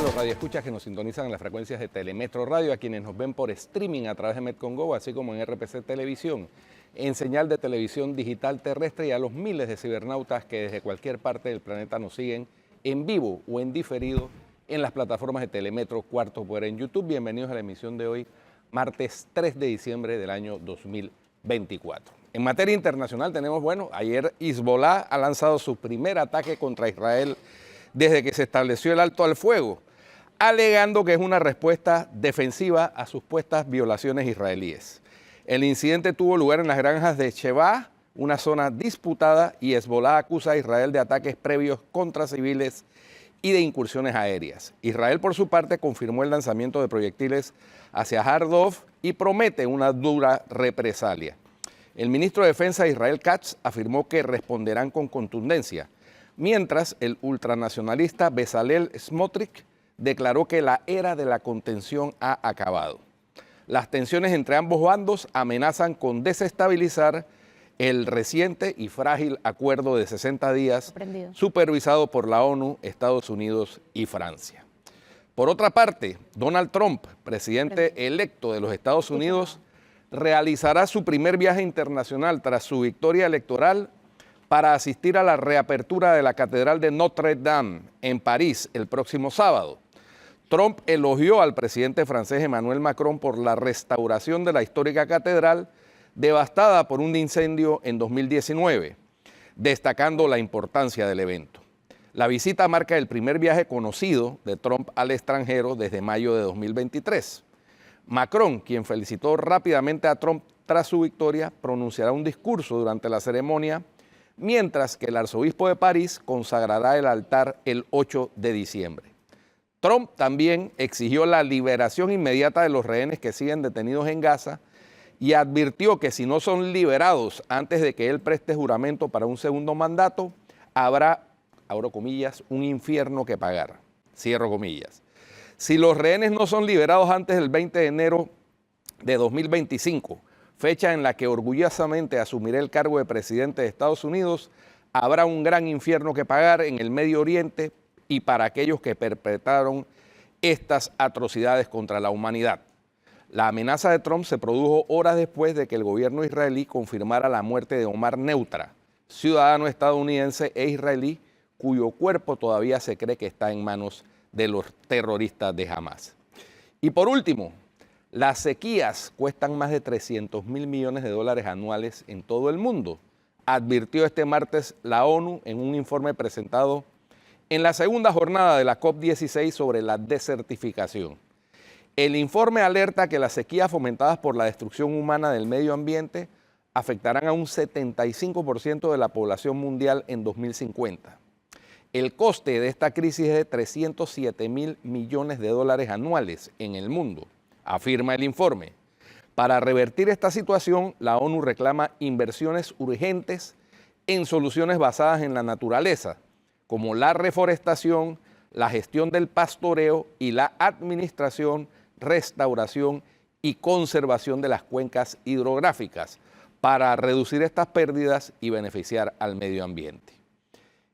a los radioescuchas que nos sintonizan en las frecuencias de Telemetro Radio, a quienes nos ven por streaming a través de Metcongo, así como en RPC Televisión, en señal de televisión digital terrestre, y a los miles de cibernautas que desde cualquier parte del planeta nos siguen en vivo o en diferido en las plataformas de Telemetro Cuarto Poder en YouTube. Bienvenidos a la emisión de hoy, martes 3 de diciembre del año 2024. En materia internacional tenemos, ayer Hezbollah ha lanzado su primer ataque contra Israel desde que se estableció el alto al fuego, alegando que es una respuesta defensiva a supuestas violaciones israelíes. El incidente tuvo lugar en las granjas de Shebaa, una zona disputada, y Hezbollah acusa a Israel de ataques previos contra civiles y de incursiones aéreas. Israel, por su parte, confirmó el lanzamiento de proyectiles hacia Har Dov y promete una dura represalia. El ministro de Defensa Israel Katz afirmó que responderán con contundencia, mientras el ultranacionalista Bezalel Smotrich declaró que la era de la contención ha acabado. Las tensiones entre ambos bandos amenazan con desestabilizar el reciente y frágil acuerdo de 60 días supervisado por la ONU, Estados Unidos y Francia. Por otra parte, Donald Trump, presidente electo de los Estados Unidos, realizará su primer viaje internacional tras su victoria electoral para asistir a la reapertura de la Catedral de Notre Dame en París el próximo sábado. Trump elogió al presidente francés Emmanuel Macron por la restauración de la histórica catedral devastada por un incendio en 2019, destacando la importancia del evento. La visita marca el primer viaje conocido de Trump al extranjero desde mayo de 2023. Macron, quien felicitó rápidamente a Trump tras su victoria, pronunciará un discurso durante la ceremonia, mientras que el arzobispo de París consagrará el altar el 8 de diciembre. Trump también exigió la liberación inmediata de los rehenes que siguen detenidos en Gaza y advirtió que si no son liberados antes de que él preste juramento para un segundo mandato, habrá, abro comillas, un infierno que pagar, cierro comillas. Si los rehenes no son liberados antes del 20 de enero de 2025, fecha en la que orgullosamente asumiré el cargo de presidente de Estados Unidos, habrá un gran infierno que pagar en el Medio Oriente y para aquellos que perpetraron estas atrocidades contra la humanidad. La amenaza de Trump se produjo horas después de que el gobierno israelí confirmara la muerte de Omar Neutra, ciudadano estadounidense e israelí, cuyo cuerpo todavía se cree que está en manos de los terroristas de Hamas. Y por último, las sequías cuestan más de 300.000 millones de dólares anuales en todo el mundo, advirtió este martes la ONU en un informe presentado en la segunda jornada de la COP16 sobre la desertificación. El informe alerta que las sequías fomentadas por la destrucción humana del medio ambiente afectarán a un 75% de la población mundial en 2050. El coste de esta crisis es de 307.000 millones de dólares anuales en el mundo, afirma el informe. Para revertir esta situación, la ONU reclama inversiones urgentes en soluciones basadas en la naturaleza, como la reforestación, la gestión del pastoreo y la administración, restauración y conservación de las cuencas hidrográficas para reducir estas pérdidas y beneficiar al medio ambiente.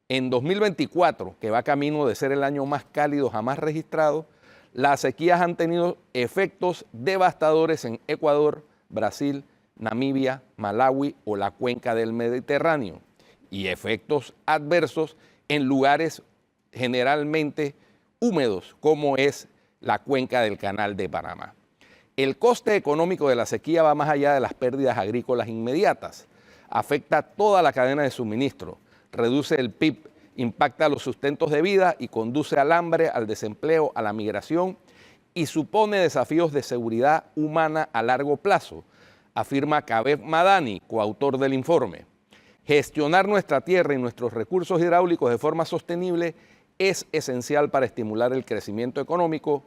En 2024, que va camino de ser el año más cálido jamás registrado, las sequías han tenido efectos devastadores en Ecuador, Brasil, Namibia, Malawi o la cuenca del Mediterráneo, y efectos adversos en lugares generalmente húmedos, como es la cuenca del Canal de Panamá. El coste económico de la sequía va más allá de las pérdidas agrícolas inmediatas. Afecta toda la cadena de suministro, reduce el PIB, impacta los sustentos de vida y conduce al hambre, al desempleo, a la migración y supone desafíos de seguridad humana a largo plazo, afirma Kaveh Madani, coautor del informe. Gestionar nuestra tierra y nuestros recursos hidráulicos de forma sostenible es esencial para estimular el crecimiento económico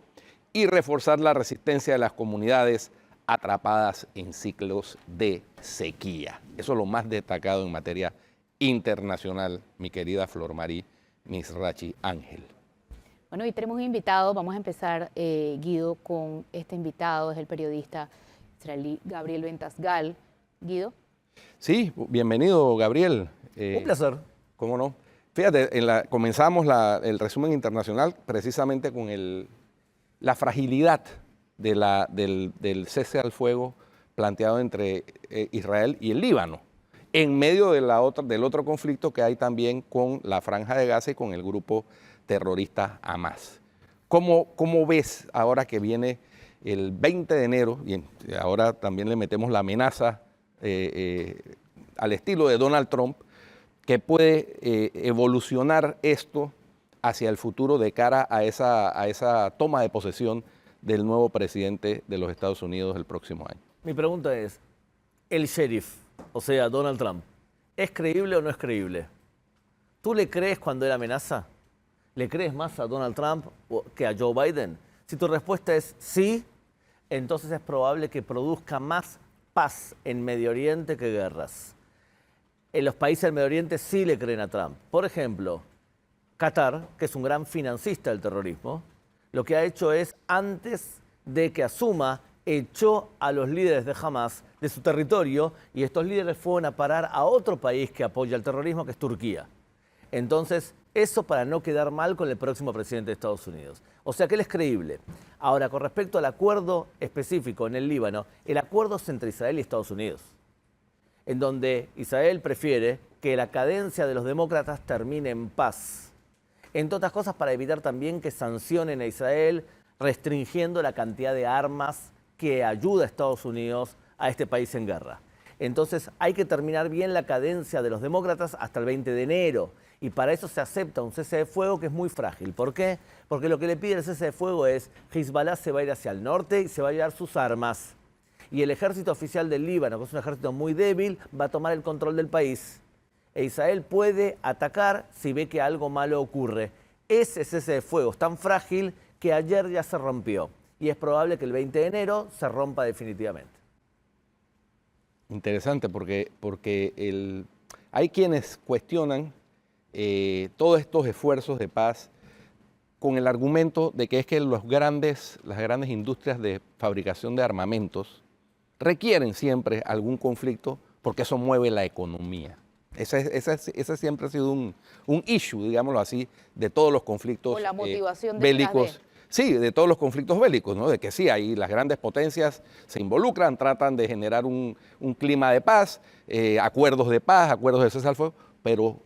y reforzar la resistencia de las comunidades atrapadas en ciclos de sequía. Eso es lo más destacado en materia internacional, mi querida Flor Marí Misrachi Ángel. Bueno, hoy tenemos un invitado, vamos a empezar, Guido, con este invitado, es el periodista israelí Gabriel Ventasgal. Guido. Sí, bienvenido, Gabriel. Un placer. ¿Cómo no? Fíjate, comenzamos el resumen internacional precisamente con la fragilidad del cese al fuego planteado entre Israel y el Líbano, en medio del otro conflicto que hay también con la Franja de Gaza y con el grupo terrorista Hamas. ¿Cómo ves ahora que viene el 20 de enero, y ahora también le metemos la amenaza al estilo de Donald Trump, que puede evolucionar esto hacia el futuro de cara a esa toma de posesión del nuevo presidente de los Estados Unidos el próximo año? Mi pregunta es, el sheriff, o sea, Donald Trump, ¿es creíble o no es creíble? ¿Tú le crees cuando él amenaza? ¿Le crees más a Donald Trump que a Joe Biden? Si tu respuesta es sí, entonces es probable que produzca más paz en Medio Oriente que guerras. En los países del Medio Oriente sí le creen a Trump. Por ejemplo, Qatar, que es un gran financista del terrorismo, lo que ha hecho es, antes de que asuma, echó a los líderes de Hamas de su territorio y estos líderes fueron a parar a otro país que apoya el terrorismo, que es Turquía. Entonces, eso para no quedar mal con el próximo presidente de Estados Unidos. O sea que él es creíble. Ahora, con respecto al acuerdo específico en el Líbano, el acuerdo es entre Israel y Estados Unidos, en donde Israel prefiere que la cadencia de los demócratas termine en paz. Entre otras cosas, para evitar también que sancionen a Israel, restringiendo la cantidad de armas que ayuda a Estados Unidos a este país en guerra. Entonces hay que terminar bien la cadencia de los demócratas hasta el 20 de enero. Y para eso se acepta un cese de fuego que es muy frágil. ¿Por qué? Porque lo que le pide el cese de fuego es Hezbollah se va a ir hacia el norte y se va a llevar sus armas. Y el ejército oficial del Líbano, que es un ejército muy débil, va a tomar el control del país. E Israel puede atacar si ve que algo malo ocurre. Ese cese de fuego es tan frágil que ayer ya se rompió. Y es probable que el 20 de enero se rompa definitivamente. Interesante, porque hay quienes cuestionan todos estos esfuerzos de paz con el argumento de que es que las grandes industrias de fabricación de armamentos requieren siempre algún conflicto porque eso mueve la economía. Ese siempre ha sido un issue, digámoslo así, de todos los conflictos o la motivación bélicos. Sí, de todos los conflictos bélicos, ¿no? De que sí, ahí las grandes potencias se involucran, tratan de generar un clima de paz, acuerdos de cese al fuego, pero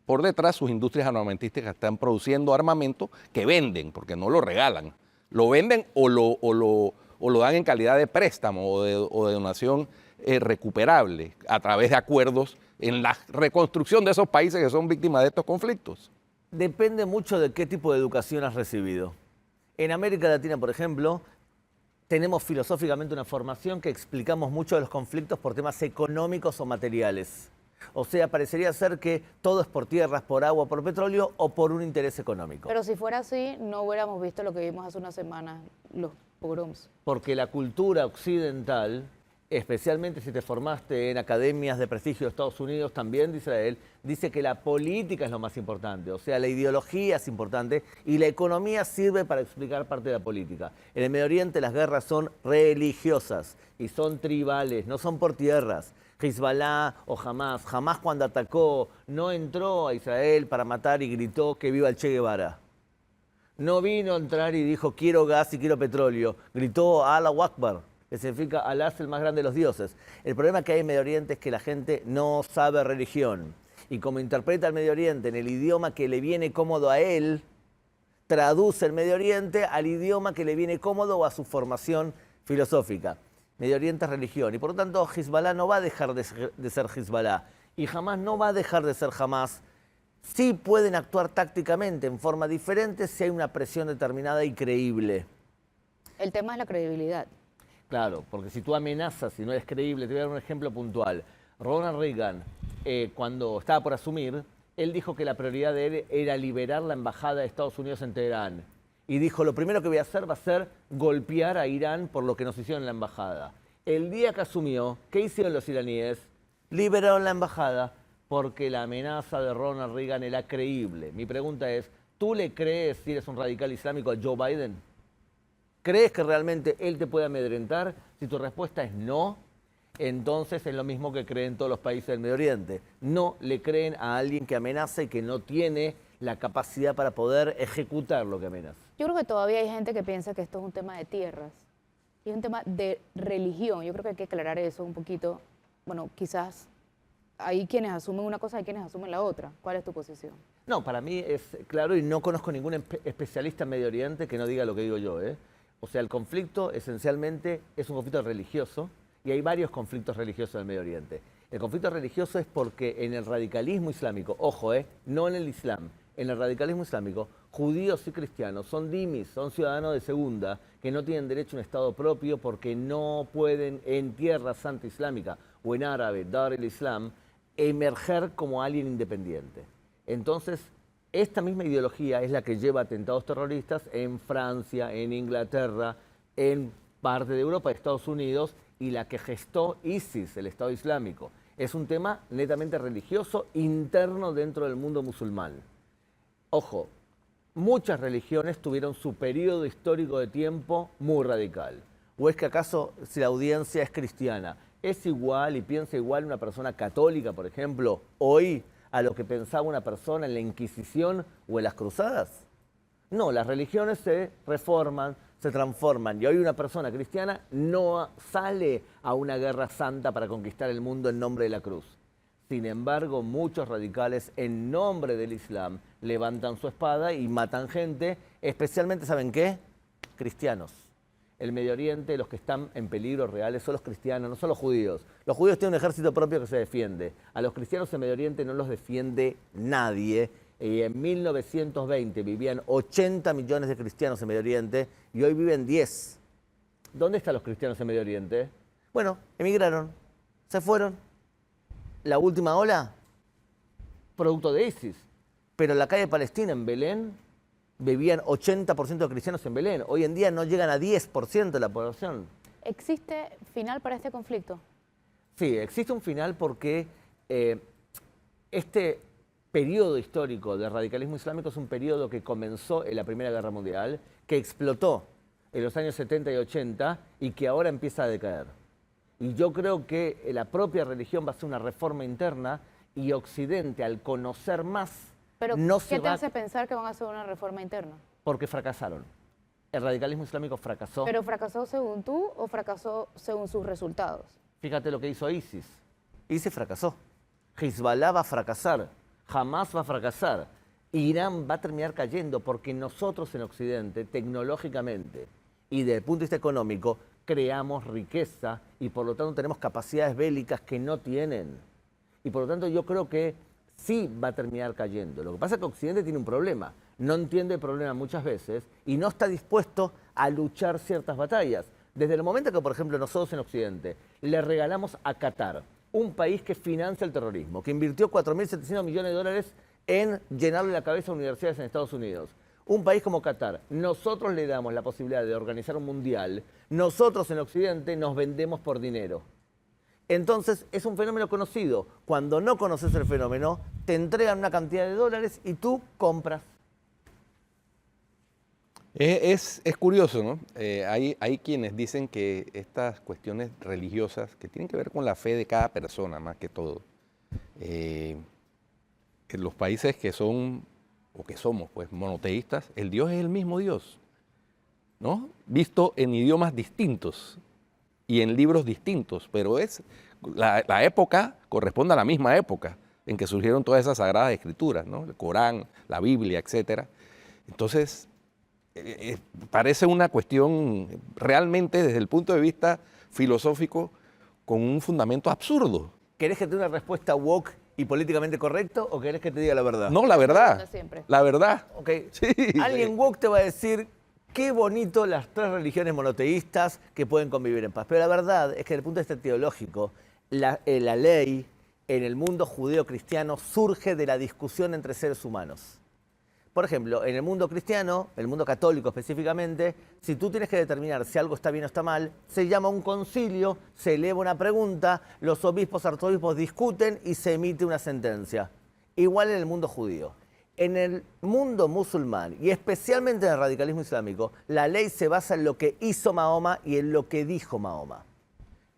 por detrás sus industrias armamentísticas están produciendo armamento que venden, porque no lo regalan. Lo venden o lo dan en calidad de préstamo o de donación recuperable a través de acuerdos en la reconstrucción de esos países que son víctimas de estos conflictos. Depende mucho de qué tipo de educación has recibido. En América Latina, por ejemplo, tenemos filosóficamente una formación que explicamos mucho de los conflictos por temas económicos o materiales. O sea, parecería ser que todo es por tierras, por agua, por petróleo o por un interés económico. Pero si fuera así, no hubiéramos visto lo que vimos hace una semana, los pogroms. Porque la cultura occidental, especialmente si te formaste en academias de prestigio de Estados Unidos, también de Israel, dice que la política es lo más importante, o sea, la ideología es importante y la economía sirve para explicar parte de la política. En el Medio Oriente las guerras son religiosas y son tribales, no son por tierras. Hezbollah o Hamas cuando atacó no entró a Israel para matar y gritó que viva el Che Guevara. No vino a entrar y dijo quiero gas y quiero petróleo, gritó Allahu Akbar, que significa Alá es el más grande de los dioses. El problema que hay en Medio Oriente es que la gente no sabe religión. Y como interpreta el Medio Oriente en el idioma que le viene cómodo a él, traduce el Medio Oriente al idioma que le viene cómodo o a su formación filosófica. Medio Oriente es religión. Y por lo tanto, Hezbollah no va a dejar de ser Hezbollah. Y Hamas no va a dejar de ser Hamas. Sí pueden actuar tácticamente en forma diferente si hay una presión determinada y creíble. El tema es la credibilidad. Claro, porque si tú amenazas y no eres creíble, te voy a dar un ejemplo puntual. Ronald Reagan, cuando estaba por asumir, él dijo que la prioridad de él era liberar la embajada de Estados Unidos en Teherán. Y dijo, lo primero que voy a hacer va a ser golpear a Irán por lo que nos hicieron en la embajada. El día que asumió, ¿qué hicieron los iraníes? Liberaron la embajada porque la amenaza de Ronald Reagan era creíble. Mi pregunta es, ¿tú le crees, si eres un radical islámico, a Joe Biden? ¿Crees que realmente él te puede amedrentar? Si tu respuesta es no, entonces es lo mismo que creen todos los países del Medio Oriente. No le creen a alguien que amenaza y que no tiene la capacidad para poder ejecutar lo que amenaza. Yo creo que todavía hay gente que piensa que esto es un tema de tierras y es un tema de religión. Yo creo que hay que aclarar eso un poquito. Bueno, quizás hay quienes asumen una cosa y quienes asumen la otra. ¿Cuál es tu posición? No, para mí es claro y no conozco ningún especialista en Medio Oriente que no diga lo que digo yo, ¿eh? O sea, el conflicto esencialmente es un conflicto religioso y hay varios conflictos religiosos en el Medio Oriente. El conflicto religioso es porque en el radicalismo islámico, ojo, no en el Islam, en el radicalismo islámico, judíos y cristianos son dhimis, son ciudadanos de segunda, que no tienen derecho a un Estado propio porque no pueden en tierra santa islámica o en árabe, Dar el-Islam, emerger como alguien independiente. Entonces, esta misma ideología es la que lleva a atentados terroristas en Francia, en Inglaterra, en parte de Europa, Estados Unidos, y la que gestó ISIS, el Estado Islámico. Es un tema netamente religioso interno dentro del mundo musulmán. Ojo, muchas religiones tuvieron su periodo histórico de tiempo muy radical. ¿O es que acaso, si la audiencia es cristiana, es igual y piensa igual una persona católica, por ejemplo, hoy a lo que pensaba una persona en la Inquisición o en las Cruzadas? No, las religiones se reforman, se transforman. Y hoy una persona cristiana no sale a una guerra santa para conquistar el mundo en nombre de la cruz. Sin embargo, muchos radicales en nombre del Islam levantan su espada y matan gente, especialmente, ¿saben qué? Cristianos. El Medio Oriente, los que están en peligro reales son los cristianos, no son los judíos. Los judíos tienen un ejército propio que se defiende. A los cristianos en Medio Oriente no los defiende nadie. Y en 1920 vivían 80 millones de cristianos en Medio Oriente y hoy viven 10. ¿Dónde están los cristianos en Medio Oriente? Bueno, emigraron, se fueron. La última ola, producto de ISIS. Pero en la calle Palestina, en Belén, vivían 80% de cristianos en Belén. Hoy en día no llegan a 10% de la población. ¿Existe final para este conflicto? Sí, existe un final porque este periodo histórico del radicalismo islámico es un periodo que comenzó en la Primera Guerra Mundial, que explotó en los años 70 y 80 y que ahora empieza a decaer. Y yo creo que la propia religión va a hacer una reforma interna y Occidente, al conocer más, Pero, no ¿qué se te va... hace pensar que van a hacer una reforma interna? Porque fracasaron. El radicalismo islámico fracasó. ¿Pero fracasó según tú o fracasó según sus resultados? Fíjate lo que hizo ISIS. ISIS fracasó. Hezbollah va a fracasar. Hamas va a fracasar. Irán va a terminar cayendo porque nosotros en Occidente, tecnológicamente y desde el punto de vista económico, creamos riqueza y por lo tanto tenemos capacidades bélicas que no tienen. Y por lo tanto yo creo que sí va a terminar cayendo. Lo que pasa es que Occidente tiene un problema. No entiende el problema muchas veces y no está dispuesto a luchar ciertas batallas. Desde el momento que, por ejemplo, nosotros en Occidente le regalamos a Qatar, un país que financia el terrorismo, que invirtió 4.700 millones de dólares en llenarle la cabeza a universidades en Estados Unidos. Un país como Qatar, nosotros le damos la posibilidad de organizar un mundial, nosotros en Occidente nos vendemos por dinero. Entonces es un fenómeno conocido. Cuando no conoces el fenómeno, te entregan una cantidad de dólares y tú compras. Es curioso, ¿no? Hay quienes dicen que estas cuestiones religiosas, que tienen que ver con la fe de cada persona más que todo, en los países que son, o que somos, pues, monoteístas, el Dios es el mismo Dios, ¿no? Visto en idiomas distintos y en libros distintos, pero la época corresponde a la misma época en que surgieron todas esas sagradas escrituras, ¿no? El Corán, la Biblia, etcétera. Entonces, parece una cuestión realmente desde el punto de vista filosófico con un fundamento absurdo. ¿Querés que te dé una respuesta woke y políticamente correcto o querés que te diga la verdad? No, la verdad. Siempre. La verdad. Okay. Sí, Alguien woke te va a decir qué bonito las tres religiones monoteístas que pueden convivir en paz. Pero la verdad es que desde el punto de vista teológico, la ley en el mundo judeo-cristiano surge de la discusión entre seres humanos. Por ejemplo, en el mundo cristiano, el mundo católico específicamente, si tú tienes que determinar si algo está bien o está mal, se llama un concilio, se eleva una pregunta, los obispos, arzobispos discuten y se emite una sentencia. Igual en el mundo judío. En el mundo musulmán, y especialmente en el radicalismo islámico, la ley se basa en lo que hizo Mahoma y en lo que dijo Mahoma.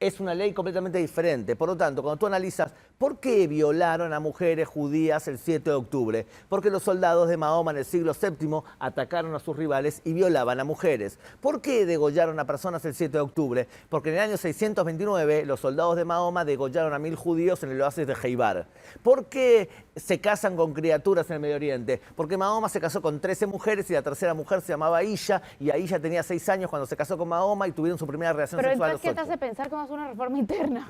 Es una ley completamente diferente. Por lo tanto, cuando tú analizas por qué violaron a mujeres judías el 7 de octubre, porque los soldados de Mahoma en el siglo VII atacaron a sus rivales y violaban a mujeres. ¿Por qué degollaron a personas el 7 de octubre? Porque en el año 629 los soldados de Mahoma degollaron a 1000 judíos en el oasis de Heibar. ¿Por qué se casan con criaturas en el Medio Oriente? Porque Mahoma se casó con 13 mujeres y la tercera mujer se llamaba Aisha, y Aisha tenía 6 años cuando se casó con Mahoma y tuvieron su primera relación Pero sexual a entonces, los ¿qué te 8. hace pensar que vamos a hacer una reforma interna?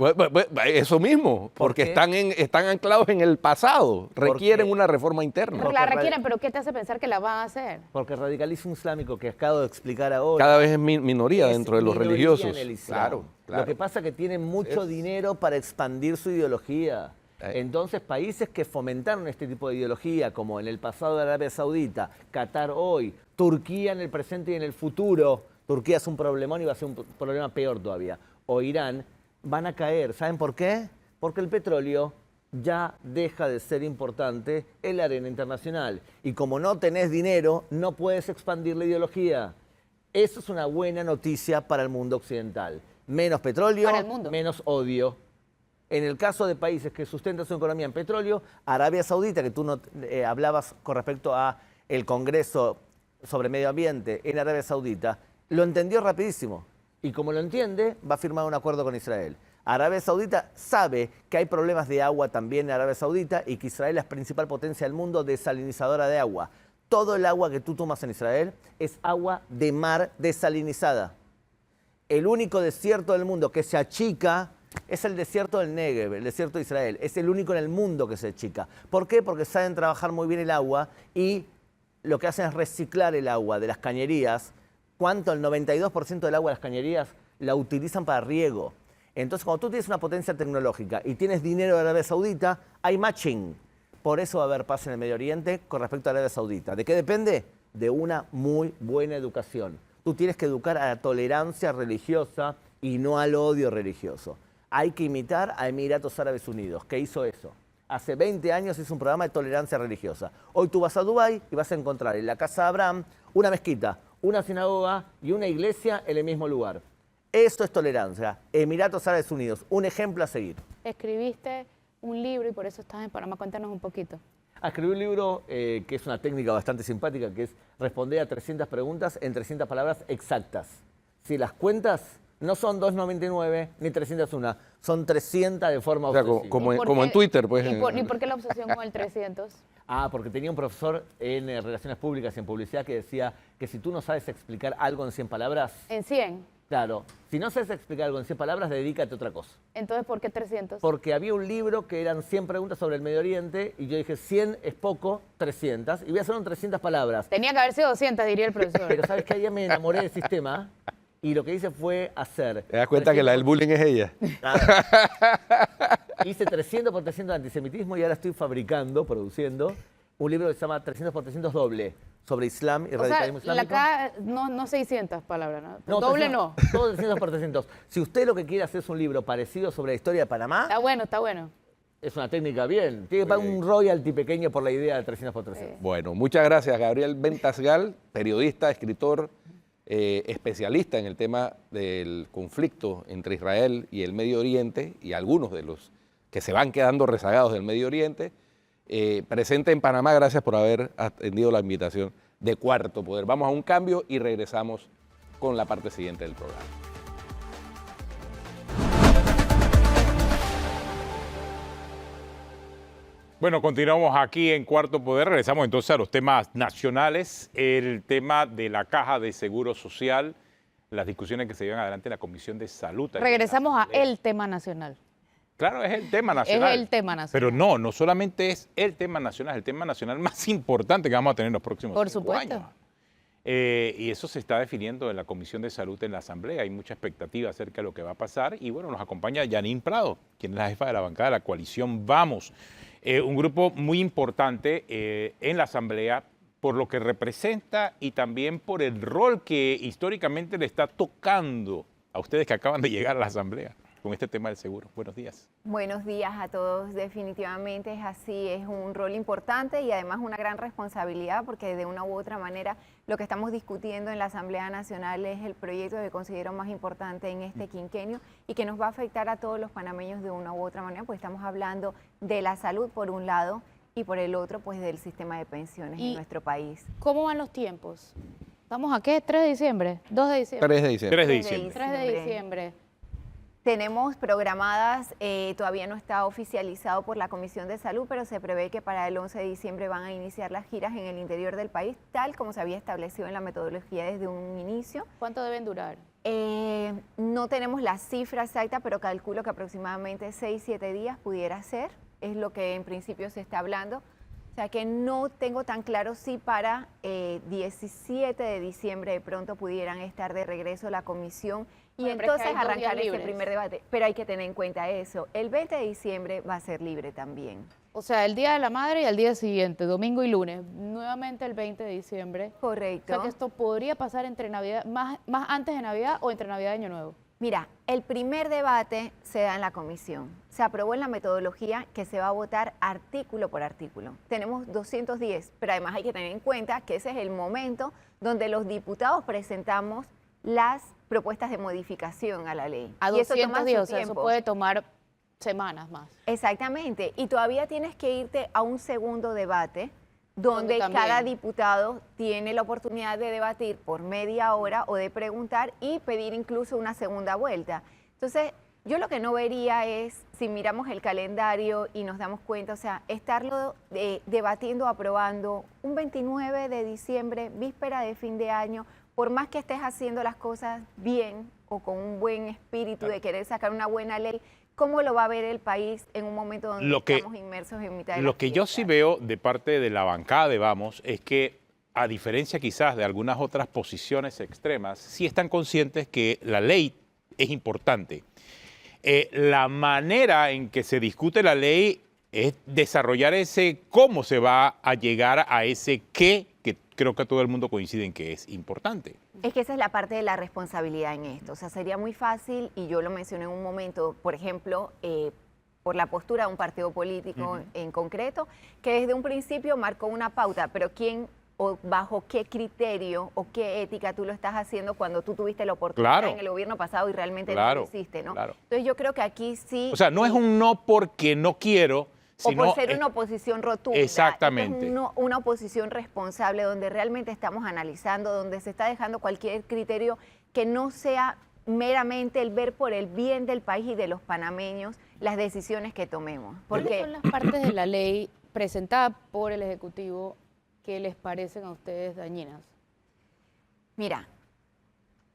Eso mismo, porque ¿Por qué? están anclados en el pasado, requieren qué? una reforma interna. Porque la requieren, pero ¿qué te hace pensar que la van a hacer? Porque el radicalismo islámico que acabo de explicar ahora Cada vez es minoría es dentro de los minoría religiosos. en el Islam. Claro, claro. Lo que pasa es que tienen mucho dinero para expandir su ideología. Entonces, países que fomentaron este tipo de ideología, como en el pasado de Arabia Saudita, Qatar hoy, Turquía en el presente y en el futuro, Turquía es un problemón y va a ser un problema peor todavía, o Irán, van a caer. ¿Saben por qué? Porque el petróleo ya deja de ser importante en la arena internacional. Y como no tenés dinero, no puedes expandir la ideología. Eso es una buena noticia para el mundo occidental. Menos petróleo, Para el mundo. menos odio. En el caso de países que sustentan su economía en petróleo, Arabia Saudita, que tú no, hablabas con respecto a el Congreso sobre Medio Ambiente en Arabia Saudita, lo entendió rapidísimo. Y como lo entiende, va a firmar un acuerdo con Israel. Arabia Saudita sabe que hay problemas de agua también en Arabia Saudita y que Israel es la principal potencia del mundo desalinizadora de agua. Todo el agua que tú tomas en Israel es agua de mar desalinizada. El único desierto del mundo que se achica es el desierto del Negev, el desierto de Israel. Es el único en el mundo que se achica. ¿Por qué? Porque saben trabajar muy bien el agua y lo que hacen es reciclar el agua de las cañerías. ¿Cuánto? El 92% del agua de las cañerías la utilizan para riego. Entonces, cuando tú tienes una potencia tecnológica y tienes dinero de Arabia Saudita, hay matching. Por eso va a haber paz en el Medio Oriente con respecto a Arabia Saudita. ¿De qué depende? De una muy buena educación. Tú tienes que educar a la tolerancia religiosa y no al odio religioso. Hay que imitar a Emiratos Árabes Unidos, que hizo eso. Hace 20 años hizo un programa de tolerancia religiosa. Hoy tú vas a Dubái y vas a encontrar en la casa de Abraham una mezquita, una sinagoga y una iglesia en el mismo lugar. Esto es tolerancia. Emiratos Árabes Unidos, un ejemplo a seguir. Escribiste un libro y por eso estás en Panamá. Cuéntanos un poquito. Escribí un libro que es una técnica bastante simpática, que es responder a 300 preguntas en 300 palabras exactas. Si las cuentas, no son 299 ni 301, son 300 de forma O sea, obsesiva. como en Twitter, pues. ¿Y por qué la obsesión con el 300? Porque tenía un profesor en Relaciones Públicas y en Publicidad que decía que si tú no sabes explicar algo en 100 palabras, En 100. claro, si no sabes explicar algo en 100 palabras, dedícate a otra cosa. Entonces, ¿por qué 300? Porque había un libro que eran 100 preguntas sobre el Medio Oriente y yo dije 100 es poco, 300, y voy a hacerlo en 300 palabras. Tenía que haber sido 200, diría el profesor. Pero sabes que ayer me enamoré del sistema y lo que hice fue hacer... ¿Te das cuenta que la del bullying es ella? Hice 300 por 300 de antisemitismo y ahora estoy produciendo un libro que se llama 300 por 300 doble sobre Islam y O sea, radicalismo islámico. acá no 600 palabras, ¿no? No, Doble 300, no. Todo 300 por 300. Si usted lo que quiere hacer es un libro parecido sobre la historia de Panamá, Está bueno, está bueno. es una técnica bien. Tiene que pagar un royalty pequeño por la idea de 300 por 300. Bueno, muchas gracias, Gabriel Ventasgal, periodista, escritor, especialista en el tema del conflicto entre Israel y el Medio Oriente y algunos de los que se van quedando rezagados del Medio Oriente. Presente en Panamá, gracias por haber atendido la invitación de Cuarto Poder. Vamos a un cambio y regresamos con la parte siguiente del programa. Bueno, continuamos aquí en Cuarto Poder. Regresamos entonces a los temas nacionales. El tema de la Caja de Seguro Social, las discusiones que se llevan adelante en la Comisión de Salud. Regresamos a el tema nacional. Claro, es el tema nacional. Es el tema nacional. Pero no solamente es el tema nacional, es el tema nacional más importante que vamos a tener en los próximos 5 años. Y eso se está definiendo en la Comisión de Salud en la Asamblea. Hay mucha expectativa acerca de lo que va a pasar. Y bueno, nos acompaña Yanín Prado, quien es la jefa de la bancada de la coalición Vamos. Un grupo muy importante en la Asamblea por lo que representa y también por el rol que históricamente le está tocando a ustedes que acaban de llegar a la Asamblea. con este tema del seguro. Buenos días. Buenos días a todos. Definitivamente es así, es un rol importante y además una gran responsabilidad porque de una u otra manera lo que estamos discutiendo en la Asamblea Nacional es el proyecto que considero más importante en este quinquenio y que nos va a afectar a todos los panameños de una u otra manera, pues estamos hablando de la salud por un lado y por el otro pues del sistema de pensiones en nuestro país. ¿Cómo van los tiempos? ¿Estamos a qué? ¿3 de diciembre? ¿2 de diciembre? 3 de diciembre. 3 de diciembre. 3 de diciembre. Tenemos programadas, todavía no está oficializado por la Comisión de Salud, pero se prevé que para el 11 de diciembre van a iniciar las giras en el interior del país, tal como se había establecido en la metodología desde un inicio. ¿Cuánto deben durar? No tenemos la cifra exacta, pero calculo que aproximadamente 6-7 días pudiera ser, es lo que en principio se está hablando. O sea que no tengo tan claro si para 17 de diciembre de pronto pudieran estar de regreso la comisión y bueno, pero es que entonces hay 2 días arrancar ese libres. primer debate. Pero hay que tener en cuenta eso. El 20 de diciembre va a ser libre también. O sea, el Día de la Madre y al día siguiente, domingo y lunes, nuevamente el 20 de diciembre. Correcto. O sea que esto podría pasar entre Navidad, más antes de Navidad o entre Navidad y Año Nuevo. Mira, el primer debate se da en la comisión. Se aprobó en la metodología que se va a votar artículo por artículo. Tenemos 210, pero además hay que tener en cuenta que ese es el momento donde los diputados presentamos las propuestas de modificación a la ley. A Y eso 200 toma su días, o sea, eso tiempo. puede tomar semanas más. Exactamente, y todavía tienes que irte a un segundo debate donde también. cada diputado tiene la oportunidad de debatir por media hora o de preguntar y pedir incluso una segunda vuelta. Entonces, yo lo que no vería es, si miramos el calendario y nos damos cuenta, o sea, estarlo debatiendo, aprobando un 29 de diciembre, víspera de fin de año, por más que estés haciendo las cosas bien o con un buen espíritu de querer sacar una buena ley, ¿cómo lo va a ver el país en un momento donde estamos inmersos en mitad de Lo las que yo sí fiestas? veo de parte de la bancada de Vamos es que, a diferencia quizás de algunas otras posiciones extremas, sí están conscientes que la ley es importante. La manera en que se discute la ley es desarrollar ese cómo se va a llegar a ese qué, que creo que todo el mundo coincide en que es importante. Es que esa es la parte de la responsabilidad en esto. O sea, sería muy fácil, y yo lo mencioné en un momento, por ejemplo, por la postura de un partido político en concreto, que desde un principio marcó una pauta, pero ¿quién o bajo qué criterio o qué ética tú lo estás haciendo cuando tú tuviste la oportunidad en el gobierno pasado y realmente no lo hiciste, ¿no? Claro. Entonces yo creo que aquí sí... O sea, no es un no porque no quiero, sino... O por ser una oposición rotunda. Exactamente. Esto es una oposición responsable donde realmente estamos analizando, donde se está dejando cualquier criterio que no sea meramente el ver por el bien del país y de los panameños las decisiones que tomemos. ¿Cuáles son las partes de la ley presentada por el Ejecutivo que les parecen a ustedes dañinas? Mira,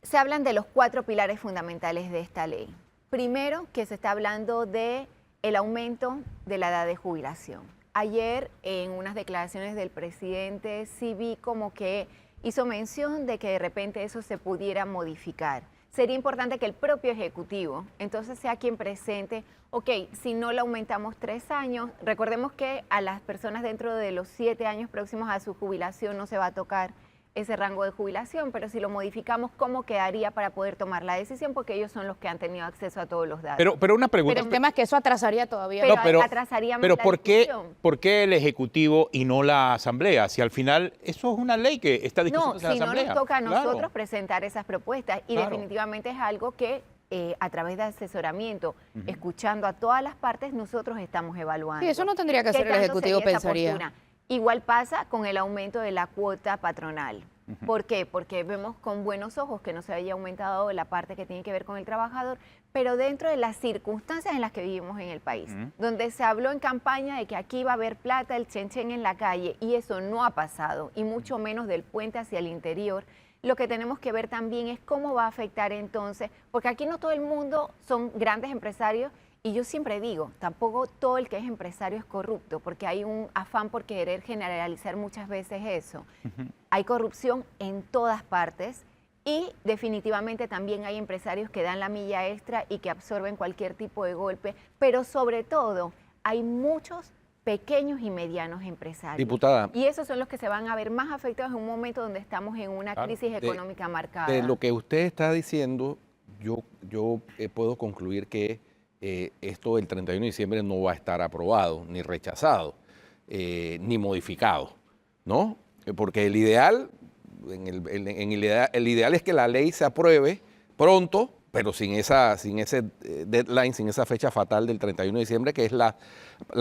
se hablan de los 4 pilares fundamentales de esta ley. Primero, que se está hablando de el aumento de la edad de jubilación. Ayer, en unas declaraciones del presidente, sí vi como que hizo mención de que de repente eso se pudiera modificar. Sería importante que el propio Ejecutivo, entonces, sea quien presente, ok, si no lo aumentamos 3 años, recordemos que a las personas dentro de los 7 años próximos a su jubilación no se va a tocar ese rango de jubilación, pero si lo modificamos, ¿cómo quedaría para poder tomar la decisión? Porque ellos son los que han tenido acceso a todos los datos. Pero una pregunta... Pero el tema es que eso atrasaría todavía. Pero atrasaría más pero la ¿por discusión. qué el Ejecutivo y no la Asamblea? Si al final eso es una ley que está No, discutiéndose en si la no Asamblea. nos toca a nosotros Claro. presentar esas propuestas y Claro. definitivamente es algo que a través de asesoramiento, escuchando a todas las partes, nosotros estamos evaluando. Sí, eso no tendría que ¿Qué hacer el tanto Ejecutivo, sería esa pensaría. postura? Igual pasa con el aumento de la cuota patronal. ¿Por qué? Porque vemos con buenos ojos que no se haya aumentado la parte que tiene que ver con el trabajador, pero dentro de las circunstancias en las que vivimos en el país, donde se habló en campaña de que aquí va a haber plata, el chenchen en la calle, y eso no ha pasado, y mucho menos del puente hacia el interior. Lo que tenemos que ver también es cómo va a afectar entonces, porque aquí no todo el mundo son grandes empresarios, y yo siempre digo, tampoco todo el que es empresario es corrupto, porque hay un afán por querer generalizar muchas veces eso. Hay corrupción en todas partes y definitivamente también hay empresarios que dan la milla extra y que absorben cualquier tipo de golpe, pero sobre todo hay muchos pequeños y medianos empresarios. Diputada. Y esos son los que se van a ver más afectados en un momento donde estamos en una crisis económica marcada. De lo que usted está diciendo, yo puedo concluir que esto del 31 de diciembre no va a estar aprobado, ni rechazado, ni modificado, ¿no? Porque el ideal, el ideal es que la ley se apruebe pronto, pero sin ese deadline, sin esa fecha fatal del 31 de diciembre, que es la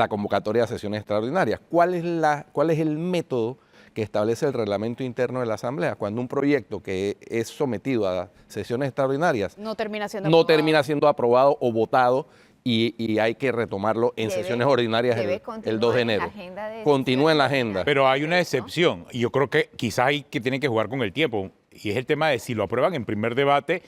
convocatoria de sesiones extraordinarias. ¿Cuál es el método que establece el reglamento interno de la Asamblea? Cuando un proyecto que es sometido a sesiones extraordinarias No termina siendo aprobado o votado y hay que retomarlo en sesiones ordinarias el 2 de enero. Continúa en la agenda. Pero hay una excepción, y yo creo que quizás hay que tienen que jugar con el tiempo, y es el tema de si lo aprueban en primer debate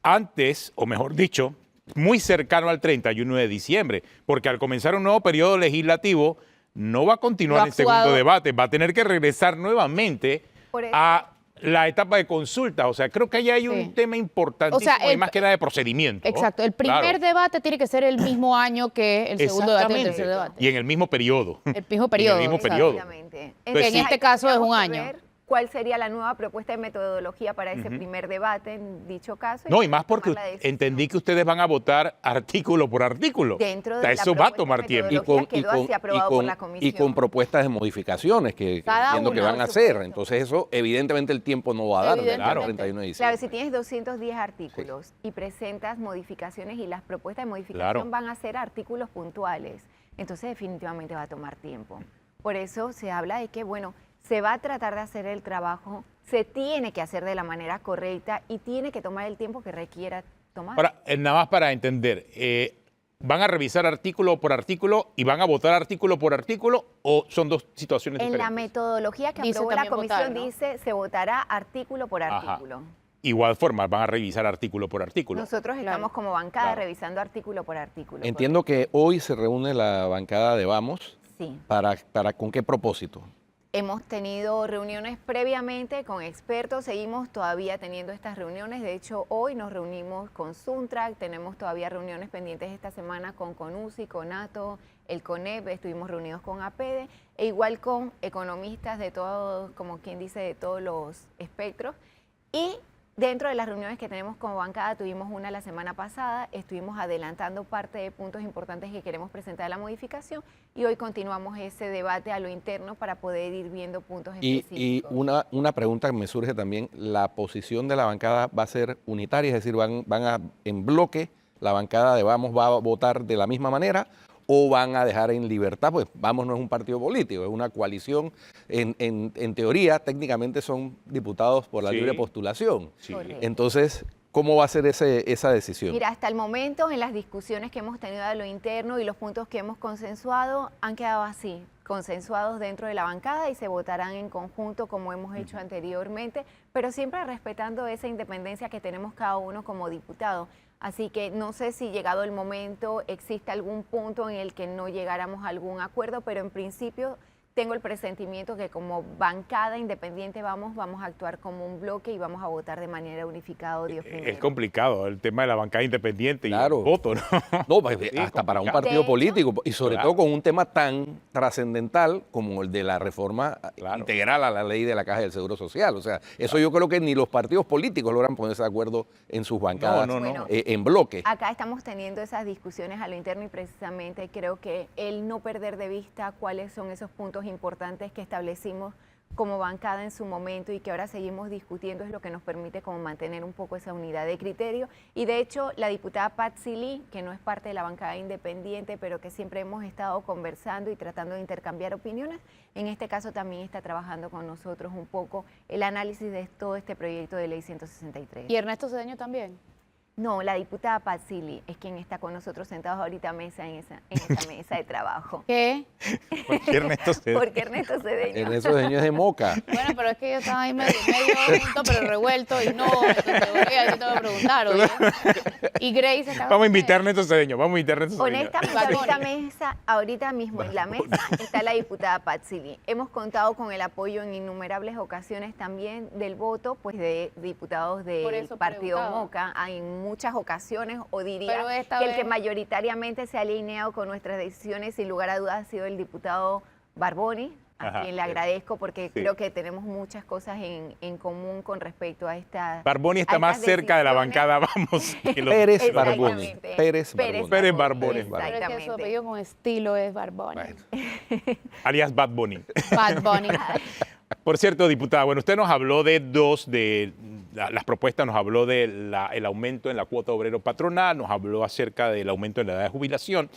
antes, o mejor dicho, muy cercano al 31 de diciembre, porque al comenzar un nuevo periodo legislativo no va a continuar el segundo debate, va a tener que regresar nuevamente a la etapa de consulta. O sea, creo que ahí hay un tema importantísimo, y más que nada de procedimiento. Exacto, el primer debate tiene que ser el mismo año que el segundo debate y el tercer debate. Y en el mismo periodo. El mismo periodo. En el mismo periodo. Exactamente. En este caso es un año. ¿Cuál sería la nueva propuesta de metodología para ese primer debate en dicho caso? No, y más porque entendí que ustedes van a votar artículo por artículo. Dentro de eso va a tomar tiempo. Y con propuestas de modificaciones que entiendo que van a hacer. Entonces eso, evidentemente, el tiempo no va a dar del 31 de diciembre. Claro, si tienes 210 artículos y presentas modificaciones y las propuestas de modificación van a ser artículos puntuales, entonces definitivamente va a tomar tiempo. Por eso se habla de que, bueno, se va a tratar de hacer el trabajo, se tiene que hacer de la manera correcta y tiene que tomar el tiempo que requiera tomar. Ahora, nada más para entender, ¿van a revisar artículo por artículo y van a votar artículo por artículo o son dos situaciones diferentes? En la metodología que aprobó la comisión dice se votará artículo por artículo. Igual forma, van a revisar artículo por artículo. Nosotros estamos como bancada revisando artículo por artículo. Entiendo que hoy se reúne la bancada de Vamos. Sí. ¿Para con qué propósito? Hemos tenido reuniones previamente con expertos, seguimos todavía teniendo estas reuniones. De hecho, hoy nos reunimos con Suntrack, tenemos todavía reuniones pendientes esta semana con CONUSI, con NATO, el CONEP, estuvimos reunidos con APEDE, e igual con economistas de todos, como quien dice, de todos los espectros. Y dentro de las reuniones que tenemos como bancada, tuvimos una la semana pasada, estuvimos adelantando parte de puntos importantes que queremos presentar a la modificación y hoy continuamos ese debate a lo interno para poder ir viendo puntos específicos. Y una pregunta que me surge también, ¿la posición de la bancada va a ser unitaria? Es decir, en bloque, la bancada de Vamos va a votar de la misma manera o van a dejar en libertad, pues Vamos no es un partido político, es una coalición, en teoría, técnicamente son diputados por la libre postulación. Sí. Entonces, ¿cómo va a ser esa decisión? Mira, hasta el momento, en las discusiones que hemos tenido a lo interno y los puntos que hemos consensuado, han quedado así, consensuados dentro de la bancada y se votarán en conjunto como hemos hecho anteriormente, pero siempre respetando esa independencia que tenemos cada uno como diputado. Así que no sé si llegado el momento existe algún punto en el que no llegáramos a algún acuerdo, pero en principio tengo el presentimiento que como bancada independiente vamos a actuar como un bloque y vamos a votar de manera unificada. Es complicado el tema de la bancada independiente y el voto, ¿no? No, hasta para un partido político y sobre todo con un tema tan trascendental como el de la reforma integral a la ley de la Caja del Seguro Social. O sea, eso yo creo que ni los partidos políticos logran ponerse de acuerdo en sus bancadas en bloque. Acá estamos teniendo esas discusiones a lo interno y precisamente creo que el no perder de vista cuáles son esos puntos importantes que establecimos como bancada en su momento y que ahora seguimos discutiendo es lo que nos permite como mantener un poco esa unidad de criterio. Y de hecho, la diputada Patsy Lee, que no es parte de la bancada independiente, pero que siempre hemos estado conversando y tratando de intercambiar opiniones, en este caso también está trabajando con nosotros un poco el análisis de todo este proyecto de ley 163. ¿Y Ernesto Cedeño también? No, la diputada Patsy Lee es quien está con nosotros sentados ahorita en esa mesa de trabajo. ¿Qué? ¿Por qué Ernesto Cedeño? Porque Ernesto Cedeño. Ernesto Cedeño es de Moca. Bueno, pero es que yo estaba ahí medio junto, pero revuelto y no, entonces yo te voy a preguntar, ¿oye? Y Grace está... Vamos a invitar a Ernesto Cedeño, vamos a invitar a Ernesto Cedeño. Honestamente, ahorita mismo en la mesa está la diputada Patsy Lee. Hemos contado con el apoyo en innumerables ocasiones también del voto pues de diputados del partido Moca. Hay muchas ocasiones, o diría que el que mayoritariamente se ha alineado con nuestras decisiones, sin lugar a dudas, ha sido el diputado Barboni, a quien le agradezco porque creo que tenemos muchas cosas en común con respecto a esta. Barboni está más cerca de la bancada, vamos. Pérez Barboni. Pérez Barboni. Pero es que su apellido con estilo es Barboni. Alias Bad Bunny. Bad Bunny. Por cierto, diputada, bueno, usted nos habló de las propuestas, nos habló del aumento en la cuota obrero patronal, nos habló acerca del aumento en la edad de jubilación.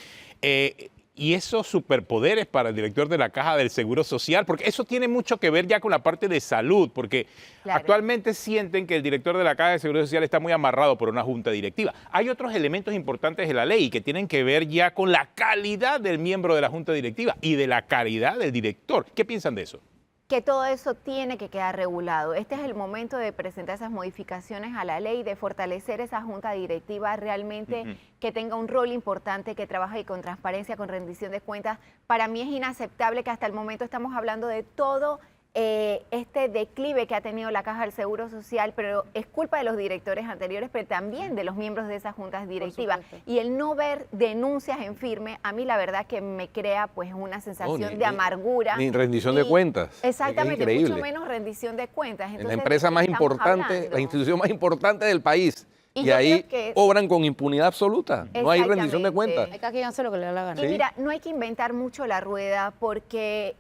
Y esos superpoderes para el director de la Caja del Seguro Social, porque eso tiene mucho que ver ya con la parte de salud, porque actualmente sienten que el director de la Caja del Seguro Social está muy amarrado por una junta directiva. Hay otros elementos importantes de la ley que tienen que ver ya con la calidad del miembro de la junta directiva y de la calidad del director. ¿Qué piensan de eso? Que todo eso tiene que quedar regulado. Este es el momento de presentar esas modificaciones a la ley, de fortalecer esa junta directiva realmente que tenga un rol importante, que trabaje con transparencia, con rendición de cuentas. Para mí es inaceptable que hasta el momento estamos hablando de todo este declive que ha tenido la Caja del Seguro Social, pero es culpa de los directores anteriores, pero también de los miembros de esas juntas directivas. Y el no ver denuncias en firme, a mí la verdad que me crea pues una sensación de amargura. Ni rendición de cuentas. Exactamente, mucho menos rendición de cuentas. Entonces, la empresa más importante, la institución más importante del país. Y ahí obran con impunidad absoluta. No hay rendición de cuentas. Hay que hacer lo que le da la gana. Y mira, no hay que inventar mucho la rueda porque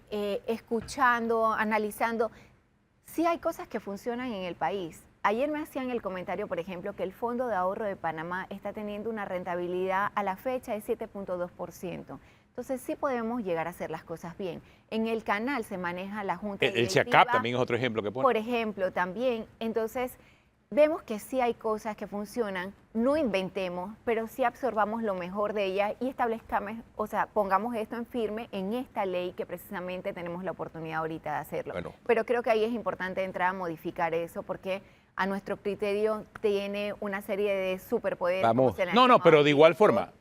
escuchando, analizando, sí hay cosas que funcionan en el país. Ayer me hacían el comentario, por ejemplo, que el Fondo de Ahorro de Panamá está teniendo una rentabilidad a la fecha de 7.2%. Entonces sí podemos llegar a hacer las cosas bien. En el canal se maneja la junta directiva. El CIACAP también es otro ejemplo que pone. Por ejemplo, también. Entonces, vemos que sí hay cosas que funcionan, no inventemos, pero sí absorbamos lo mejor de ellas y establezcamos, o sea, pongamos esto en firme en esta ley que precisamente tenemos la oportunidad ahorita de hacerlo. Bueno. Pero creo que ahí es importante entrar a modificar eso porque a nuestro criterio tiene una serie de superpoderes. Vamos. No, pero de igual forma.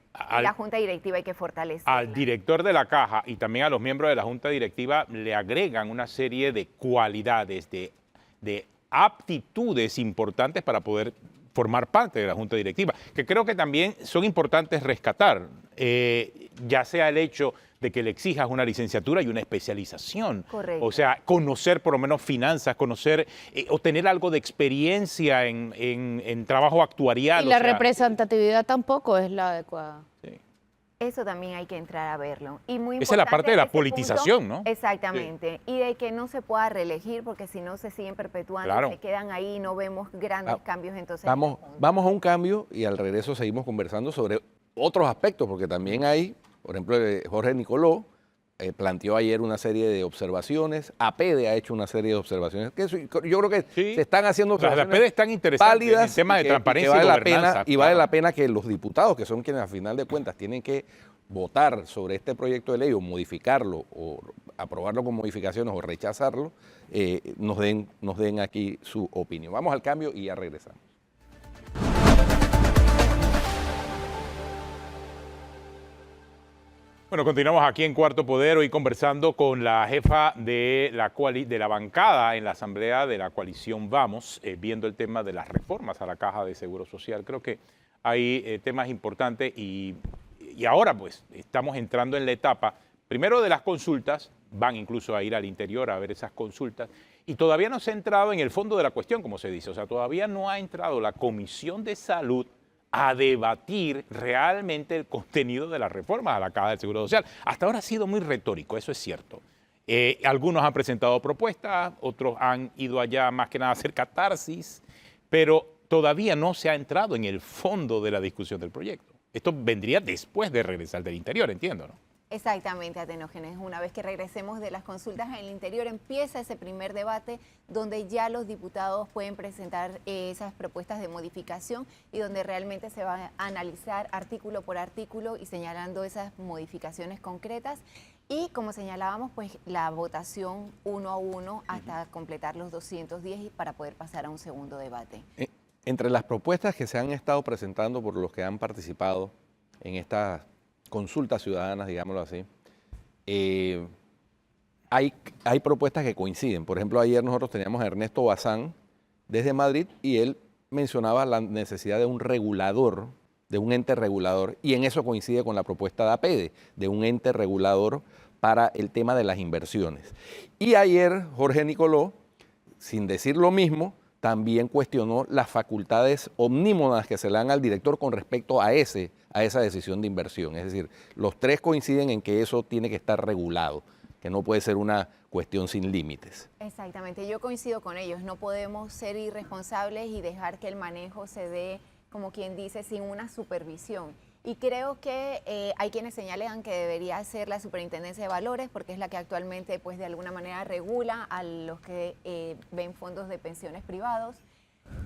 La junta directiva hay que fortalecer. Al director de la Caja y también a los miembros de la junta directiva le agregan una serie de cualidades, de aptitudes importantes para poder formar parte de la junta directiva, que creo que también son importantes rescatar, ya sea el hecho de que le exijas una licenciatura y una especialización. Correcto. O sea, conocer por lo menos finanzas, conocer o tener algo de experiencia en trabajo actuarial. Y la representatividad tampoco es la adecuada. Sí. Eso también hay que entrar a verlo. Y muy esa es la parte de la ese politización, punto, ¿no? Exactamente. Sí. Y de que no se pueda reelegir porque si no se siguen perpetuando, se quedan ahí y no vemos grandes cambios. Entonces vamos a un cambio y al regreso seguimos conversando sobre otros aspectos, porque también hay, por ejemplo, Jorge Nicoló planteó ayer una serie de observaciones, APEDE ha hecho una serie de observaciones, que yo creo que se están haciendo observaciones las APEDE están interesantes válidas en el tema de transparencia y gobernanza. Y vale la pena que los diputados, que son quienes a final de cuentas tienen que votar sobre este proyecto de ley o modificarlo o aprobarlo con modificaciones o rechazarlo, nos den aquí su opinión. Vamos al cambio y ya regresamos. Bueno, continuamos aquí en Cuarto Poder, hoy conversando con la jefa de la bancada en la Asamblea de la coalición Vamos, viendo el tema de las reformas a la Caja de Seguro Social. Creo que hay temas importantes y ahora pues estamos entrando en la etapa, primero de las consultas, van incluso a ir al interior a ver esas consultas, y todavía no se ha entrado en el fondo de la cuestión, como se dice, o sea, todavía no ha entrado la Comisión de Salud a debatir realmente el contenido de las reformas a la Caja del Seguro Social. Hasta ahora ha sido muy retórico, eso es cierto. Algunos han presentado propuestas, otros han ido allá más que nada a hacer catarsis, pero todavía no se ha entrado en el fondo de la discusión del proyecto. Esto vendría después de regresar del interior, entiendo, ¿no? Exactamente, Atenógenes. Una vez que regresemos de las consultas en el interior, empieza ese primer debate donde ya los diputados pueden presentar esas propuestas de modificación y donde realmente se va a analizar artículo por artículo y señalando esas modificaciones concretas. Y como señalábamos, pues la votación 1 a 1 hasta completar los 210 para poder pasar a un segundo debate. Entre las propuestas que se han estado presentando por los que han participado en estas consultas ciudadanas, digámoslo así, hay propuestas que coinciden. Por ejemplo, ayer nosotros teníamos a Ernesto Bazán desde Madrid y él mencionaba la necesidad de un regulador, de un ente regulador, y en eso coincide con la propuesta de APEDE, de un ente regulador para el tema de las inversiones. Y ayer Jorge Nicoló, sin decir lo mismo, también cuestionó las facultades omnímodas que se le dan al director con respecto a esa decisión de inversión. Es decir, los tres coinciden en que eso tiene que estar regulado, que no puede ser una cuestión sin límites. Exactamente, yo coincido con ellos. No podemos ser irresponsables y dejar que el manejo se dé, como quien dice, sin una supervisión. Y creo que hay quienes señalan que debería ser la Superintendencia de Valores, porque es la que actualmente, pues, de alguna manera regula a los que ven fondos de pensiones privados.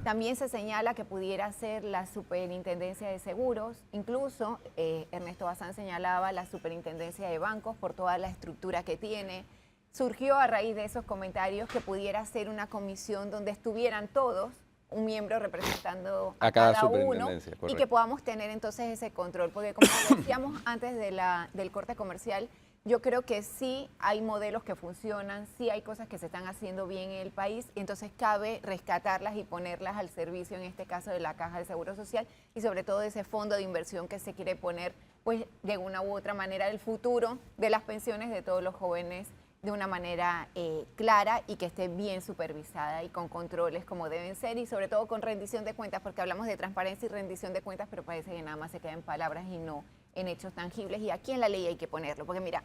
También se señala que pudiera ser la Superintendencia de Seguros. Incluso Ernesto Bazán señalaba la Superintendencia de Bancos por toda la estructura que tiene. Surgió a raíz de esos comentarios que pudiera ser una comisión donde estuvieran todos, un miembro representando a cada uno, y que podamos tener entonces ese control, porque como decíamos antes del corte comercial, yo creo que sí hay modelos que funcionan, sí hay cosas que se están haciendo bien en el país, y entonces cabe rescatarlas y ponerlas al servicio, en este caso de la Caja de Seguro Social, y sobre todo de ese fondo de inversión que se quiere poner, pues, de una u otra manera, el futuro de las pensiones de todos los jóvenes de una manera clara y que esté bien supervisada y con controles como deben ser, y sobre todo con rendición de cuentas, porque hablamos de transparencia y rendición de cuentas, pero parece que nada más se queda en palabras y no en hechos tangibles, y aquí en la ley hay que ponerlo, porque mira,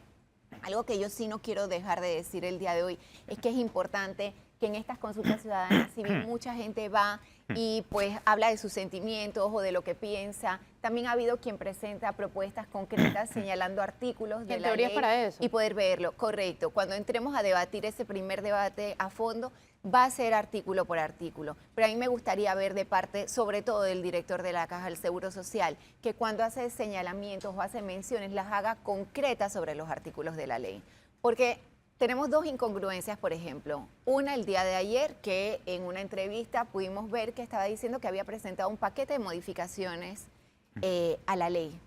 algo que yo sí no quiero dejar de decir el día de hoy es que es importante que en estas consultas ciudadanas, si bien mucha gente va y pues habla de sus sentimientos o de lo que piensa, también ha habido quien presenta propuestas concretas señalando artículos de la ley para eso. y poder verlo. Correcto. Cuando entremos a debatir ese primer debate a fondo, va a ser artículo por artículo. Pero a mí me gustaría ver de parte, sobre todo del director de la Caja del Seguro Social, que cuando hace señalamientos o hace menciones, las haga concretas sobre los artículos de la ley. Porque tenemos dos incongruencias, por ejemplo. Una, el día de ayer, que en una entrevista pudimos ver que estaba diciendo que había presentado un paquete de modificaciones a la ley.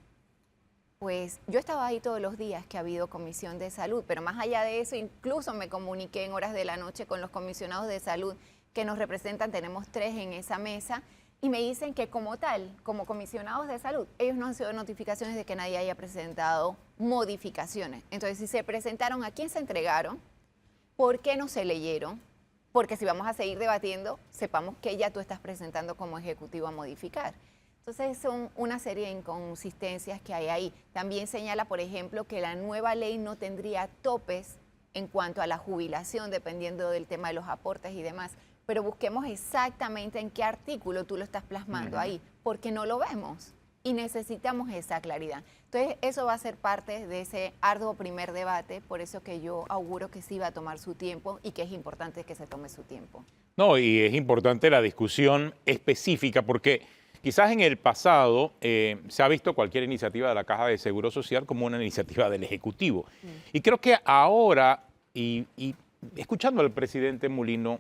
Pues yo estaba ahí todos los días que ha habido comisión de salud, pero más allá de eso, incluso me comuniqué en horas de la noche con los comisionados de salud que nos representan, tenemos 3 en esa mesa, y me dicen que como tal, como comisionados de salud, ellos no han sido notificaciones de que nadie haya presentado modificaciones. Entonces, si se presentaron, ¿a quién se entregaron? ¿Por qué no se leyeron? Porque si vamos a seguir debatiendo, sepamos que ya tú estás presentando como ejecutivo a modificar. Entonces, son una serie de inconsistencias que hay ahí. También señala, por ejemplo, que la nueva ley no tendría topes en cuanto a la jubilación, dependiendo del tema de los aportes y demás. Pero busquemos exactamente en qué artículo tú lo estás plasmando ahí, porque no lo vemos y necesitamos esa claridad. Entonces, eso va a ser parte de ese arduo primer debate, por eso que yo auguro que sí va a tomar su tiempo y que es importante que se tome su tiempo. No, y es importante la discusión específica, porque quizás en el pasado se ha visto cualquier iniciativa de la Caja de Seguro Social como una iniciativa del Ejecutivo. Y creo que ahora, y escuchando al presidente Mulino,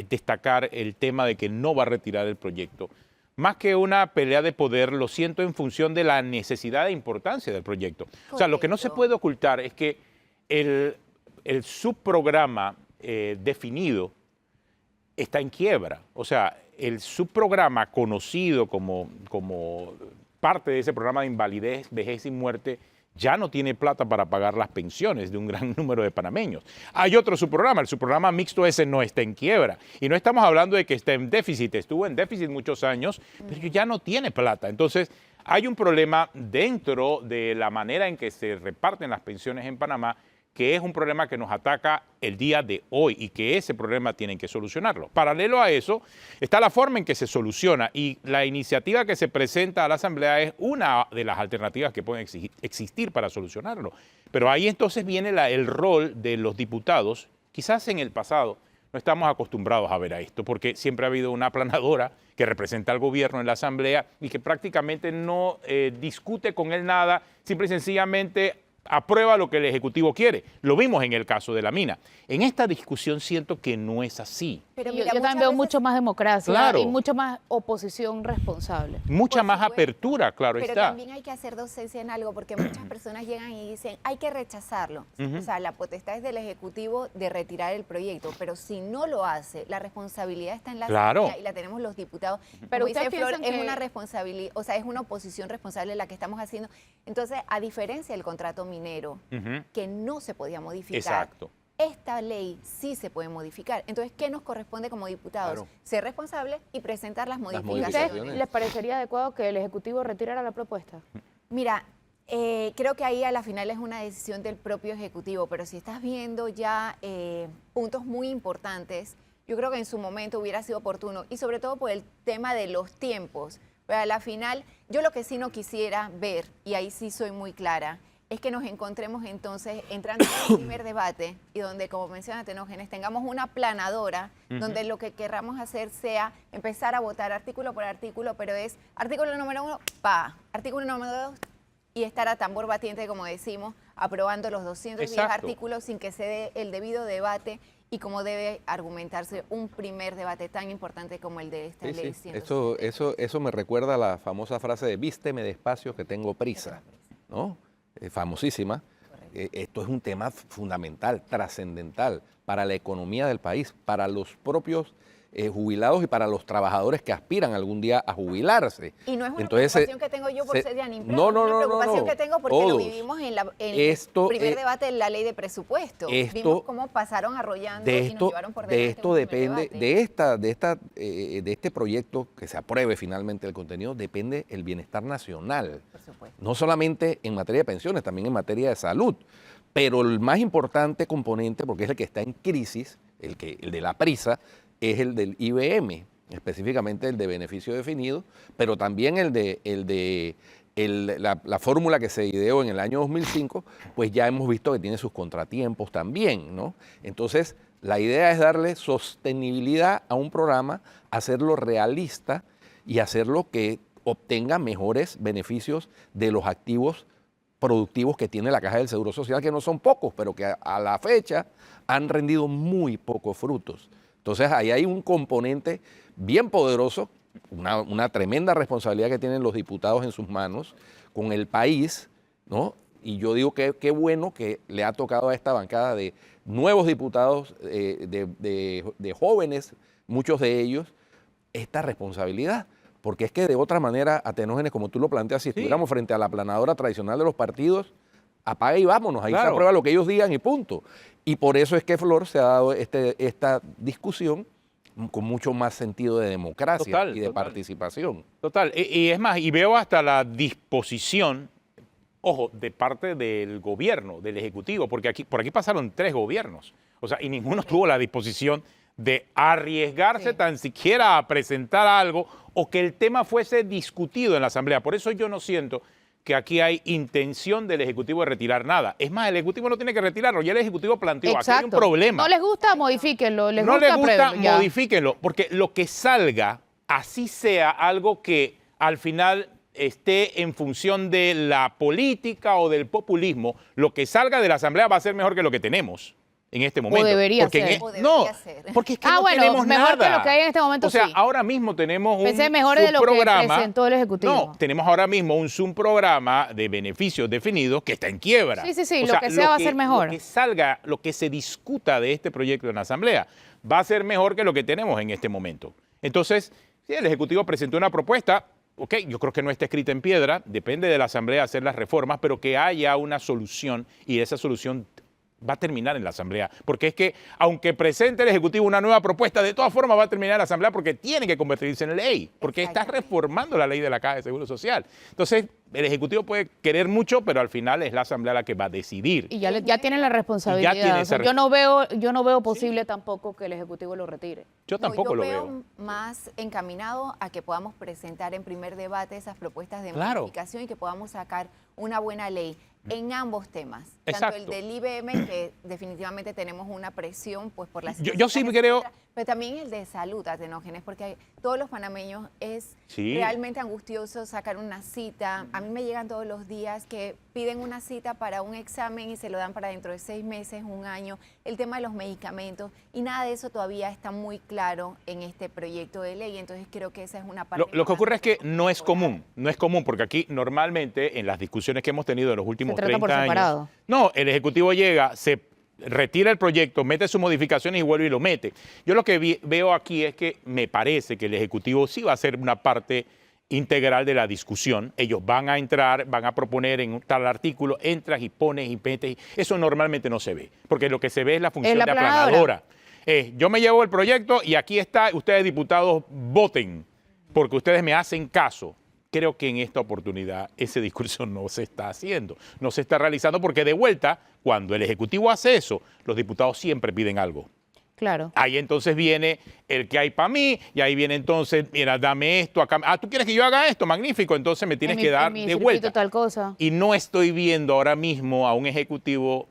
destacar el tema de que no va a retirar el proyecto. Más que una pelea de poder, lo siento en función de la necesidad e importancia del proyecto. Correcto. O sea, lo que no se puede ocultar es que el subprograma definido está en quiebra. O sea, el subprograma conocido como parte de ese programa de invalidez, vejez y muerte, ya no tiene plata para pagar las pensiones de un gran número de panameños. Hay otro subprograma, el subprograma mixto ese no está en quiebra. Y no estamos hablando de que esté en déficit, estuvo en déficit muchos años, pero ya no tiene plata. Entonces, hay un problema dentro de la manera en que se reparten las pensiones en Panamá, que es un problema que nos ataca el día de hoy y que ese problema tienen que solucionarlo. Paralelo a eso, está la forma en que se soluciona, y la iniciativa que se presenta a la Asamblea es una de las alternativas que pueden existir para solucionarlo. Pero ahí entonces viene el rol de los diputados. Quizás en el pasado no estamos acostumbrados a ver a esto, porque siempre ha habido una aplanadora que representa al gobierno en la Asamblea y que prácticamente no discute con él nada, simple y sencillamente aprueba lo que el Ejecutivo quiere. Lo vimos en el caso de la mina. En esta discusión siento que no es así. Pero mira, yo también veo mucho más democracia, claro, y mucho más oposición responsable. Mucha más apertura, claro está. Pero también hay que hacer docencia en algo, porque muchas personas llegan y dicen, hay que rechazarlo. O sea, la potestad es del Ejecutivo de retirar el proyecto, pero si no lo hace, la responsabilidad está en la Asamblea y la tenemos los diputados. Pero como dice Flor, es una responsabilidad, o sea, es una oposición responsable la que estamos haciendo. Entonces, a diferencia del contrato mínimo, minero Ujú. que no se podía modificar. Exacto. Esta ley sí se puede modificar. Entonces, ¿qué nos corresponde como diputados? Claro. Ser responsables y presentar las ¿A modificaciones. ustedes les parecería adecuado que el Ejecutivo retirara la propuesta? Mira, creo que ahí a la final es una decisión del propio Ejecutivo, pero si estás viendo ya puntos muy importantes, yo creo que en su momento hubiera sido oportuno, y sobre todo por el tema de los tiempos. Pero a la final, yo lo que sí no quisiera ver, y ahí sí soy muy clara, es que nos encontremos entonces entrando en el primer debate y donde, como menciona Tenógenes, tengamos una aplanadora donde lo que querramos hacer sea empezar a votar artículo por artículo, pero es artículo número 1, artículo número 2, y estar a tambor batiente, como decimos, aprobando los 210 Exacto. artículos sin que se dé el debido debate y como debe argumentarse un primer debate tan importante como el de esta Sí, ley. sí. Eso me recuerda a la famosa frase de vísteme despacio que tengo prisa, ¿no? Famosísima. Esto es un tema fundamental, trascendental para la economía del país, para los propios jubilados y para los trabajadores que aspiran algún día a jubilarse. Y no es una Entonces, preocupación que tengo yo por ser de Animpro, no, es una preocupación que tengo porque lo todos. vivimos en el Esto, primer debate de la ley de presupuesto. Vimos cómo pasaron arrollando y nos llevaron por delante. De esto en el primer depende, debate. de este proyecto que se apruebe finalmente el contenido, depende el bienestar nacional. Por supuesto. No solamente en materia de pensiones, también en materia de salud. Pero el más importante componente, porque es el que está en crisis, el de la prisa, es el del IBM, específicamente el de beneficio definido, pero también la fórmula que se ideó en el año 2005, pues ya hemos visto que tiene sus contratiempos también, ¿no? Entonces, la idea es darle sostenibilidad a un programa, hacerlo realista y hacerlo que obtenga mejores beneficios de los activos productivos que tiene la Caja del Seguro Social, que no son pocos, pero que a la fecha han rendido muy pocos frutos. Entonces ahí hay un componente bien poderoso, una tremenda responsabilidad que tienen los diputados en sus manos con el país, ¿no? Y yo digo que qué bueno que le ha tocado a esta bancada de nuevos diputados, de jóvenes, muchos de ellos, esta responsabilidad. Porque es que de otra manera, Atenógenes, como tú lo planteas, si estuviéramos frente a la aplanadora tradicional de los partidos, apaga y vámonos, ahí se aprueba lo que ellos digan y punto. Y por eso es que, Flor, se ha dado esta discusión con mucho más sentido de democracia y de participación. Total, y es más, y veo hasta la disposición, ojo, de parte del gobierno, del Ejecutivo, porque por aquí pasaron 3 gobiernos, o sea, y ninguno tuvo la disposición de arriesgarse tan siquiera a presentar algo o que el tema fuese discutido en la Asamblea. Por eso yo no siento que aquí hay intención del Ejecutivo de retirar nada. Es más, el Ejecutivo no tiene que retirarlo. Ya el Ejecutivo planteó, aquí hay un problema. No les gusta, modifíquenlo. No les gusta, modifíquenlo. Porque lo que salga, así sea algo que al final esté en función de la política o del populismo, lo que salga de la Asamblea va a ser mejor que lo que tenemos en este momento. O debería ser. No, porque es que no tenemos mejor nada. que lo que hay en este momento. O sea, sí. ahora mismo tenemos Pensé un mejor de lo que subprograma. presentó el Ejecutivo. No, tenemos ahora mismo un subprograma de beneficios definidos que está en quiebra. Sí, O lo sea, que sea va a ser mejor. Lo que salga, lo que se discuta de este proyecto en la Asamblea va a ser mejor que lo que tenemos en este momento. Entonces, si el Ejecutivo presentó una propuesta, ok, yo creo que no está escrita en piedra, depende de la Asamblea hacer las reformas, pero que haya una solución y esa solución va a terminar en la Asamblea, porque es que aunque presente el Ejecutivo una nueva propuesta, de todas formas va a terminar en la Asamblea porque tiene que convertirse en ley, porque está reformando la ley de la Caja de Seguro Social. Entonces, el Ejecutivo puede querer mucho, pero al final es la Asamblea la que va a decidir. Y ya tienen la responsabilidad. tiene esa yo no veo posible tampoco que el Ejecutivo lo retire. Yo tampoco lo veo. Yo veo más encaminado a que podamos presentar en primer debate esas propuestas de Claro. modificación y que podamos sacar una buena ley en ambos temas. Exacto. Tanto el del IBM, que definitivamente tenemos una presión pues por las... Yo sí creo... Pero también el de salud, Atenógenes, porque todos los panameños es Sí. realmente angustioso sacar una cita. A mí me llegan todos los días que piden una cita para un examen y se lo dan para dentro de 6 meses, 1 año. El tema de los medicamentos y nada de eso todavía está muy claro en este proyecto de ley. Entonces creo que esa es una parte... Lo que ocurre es que no es común, porque aquí normalmente en las discusiones que hemos tenido en los últimos Se trata 30 por años... separado. No, el Ejecutivo llega, se retira el proyecto, mete sus modificaciones y vuelve y lo mete. Yo lo que veo aquí es que me parece que el Ejecutivo sí va a ser una parte integral de la discusión. Ellos van a entrar, van a proponer en un tal artículo, entras y pones y metes. Eso normalmente no se ve, porque lo que se ve es la función la de aplanadora. aplanadora. Yo me llevo el proyecto y aquí está, ustedes diputados voten, porque ustedes me hacen caso. Creo que en esta oportunidad ese discurso no se está haciendo, no se está realizando, porque de vuelta, cuando el Ejecutivo hace eso, los diputados siempre piden algo. Claro. Ahí entonces viene el que hay para mí, y ahí viene entonces, mira, dame esto acá. Ah, ¿tú quieres que yo haga esto? Magnífico, entonces me tienes que dar de vuelta. Tal cosa. Y no estoy viendo ahora mismo a un ejecutivo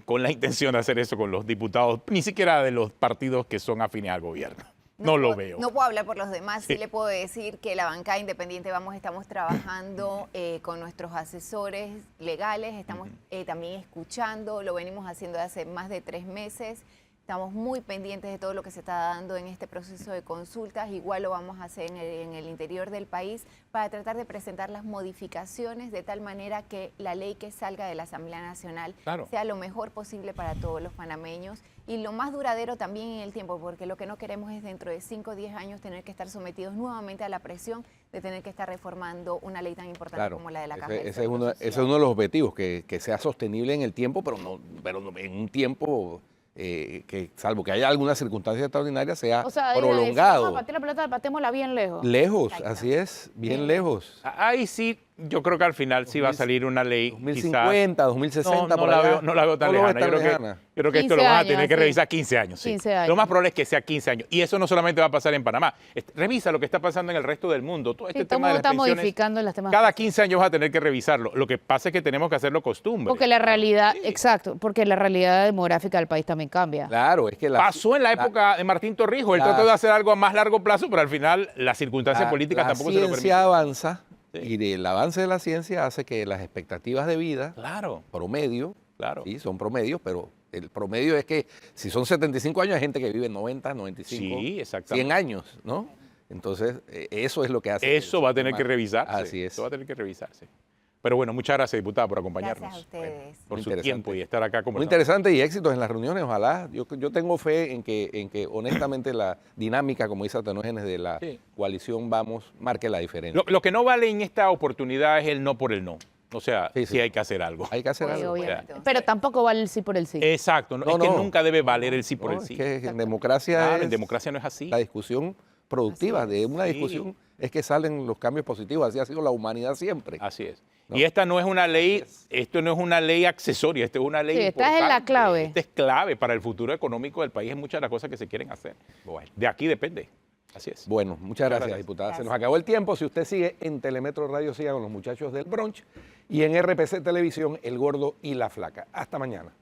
con la intención de hacer eso con los diputados, ni siquiera de los partidos que son afines al gobierno. No lo veo. No puedo hablar por los demás, sí le puedo decir que la bancada independiente estamos trabajando con nuestros asesores legales, estamos también escuchando, lo venimos haciendo hace más de 3 meses. Estamos muy pendientes de todo lo que se está dando en este proceso de consultas. Igual lo vamos a hacer en el interior del país para tratar de presentar las modificaciones de tal manera que la ley que salga de la Asamblea Nacional sea lo mejor posible para todos los panameños y lo más duradero también en el tiempo, porque lo que no queremos es dentro de 5 o 10 años tener que estar sometidos nuevamente a la presión de tener que estar reformando una ley tan importante como la de la Caja del Seguro Social. Ese es uno de los objetivos, que sea sostenible en el tiempo, pero en un tiempo... que salvo que haya alguna circunstancia extraordinaria sea prolongado. Vamos a patear la pelota, patémosla bien lejos. Lejos, así es, bien lejos. Ahí sí, yo creo que al final sí va a salir una ley. 2050, quizás, 2060, no la veo tan lejana. Yo creo que esto lo van a tener que revisar 15 años. Sí. 15 años. Lo más probable es que sea 15 años. Y eso no solamente va a pasar en Panamá. Revisa lo que está pasando en el resto del mundo. Todo este tema de las pensiones, modificando las temas. cada 15 años vas a tener que revisarlo. Lo que pasa es que tenemos que hacerlo costumbre. Porque la realidad, exacto, porque la realidad demográfica del país también cambia. Claro, es que pasó en la época de Martín Torrijos. Él trató de hacer algo a más largo plazo, pero al final las circunstancias políticas tampoco se lo permiten. La ciencia avanza y el avance de la ciencia hace que las expectativas de vida, promedio, sí, son promedios, pero el promedio es que si son 75 años hay gente que vive 90, 95, 100 años, ¿no? Entonces, eso es lo que hace. Eso va a tener que revisarse. Así es. Eso va a tener que revisarse. Pero bueno, muchas gracias, diputada, por acompañarnos. Gracias a ustedes. Por su tiempo y estar acá conversando. Muy interesante y éxitos en las reuniones, ojalá. Yo tengo fe en que honestamente la dinámica, como dice Atenógenes, de la coalición Vamos, marque la diferencia. Lo que no vale en esta oportunidad es el no por el no. O sea, sí hay que hacer algo. Hay que hacer algo. Pero tampoco vale el sí por el sí. Exacto. Es que nunca debe valer el sí por el sí. Es que en democracia en democracia no es así. La discusión productiva de una discusión es que salen los cambios positivos. Así ha sido la humanidad siempre. Así es. ¿No? Y esta no es una ley, esto no es una ley accesoria, esta es una ley importante. Esta es la clave. Esta es clave para el futuro económico del país en muchas de las cosas que se quieren hacer. De aquí depende. Así es. Bueno, muchas gracias, diputada. Gracias. Se nos acabó el tiempo. Si usted sigue en Telemetro Radio, siga con los muchachos del brunch y en RPC Televisión, El Gordo y la Flaca. Hasta mañana.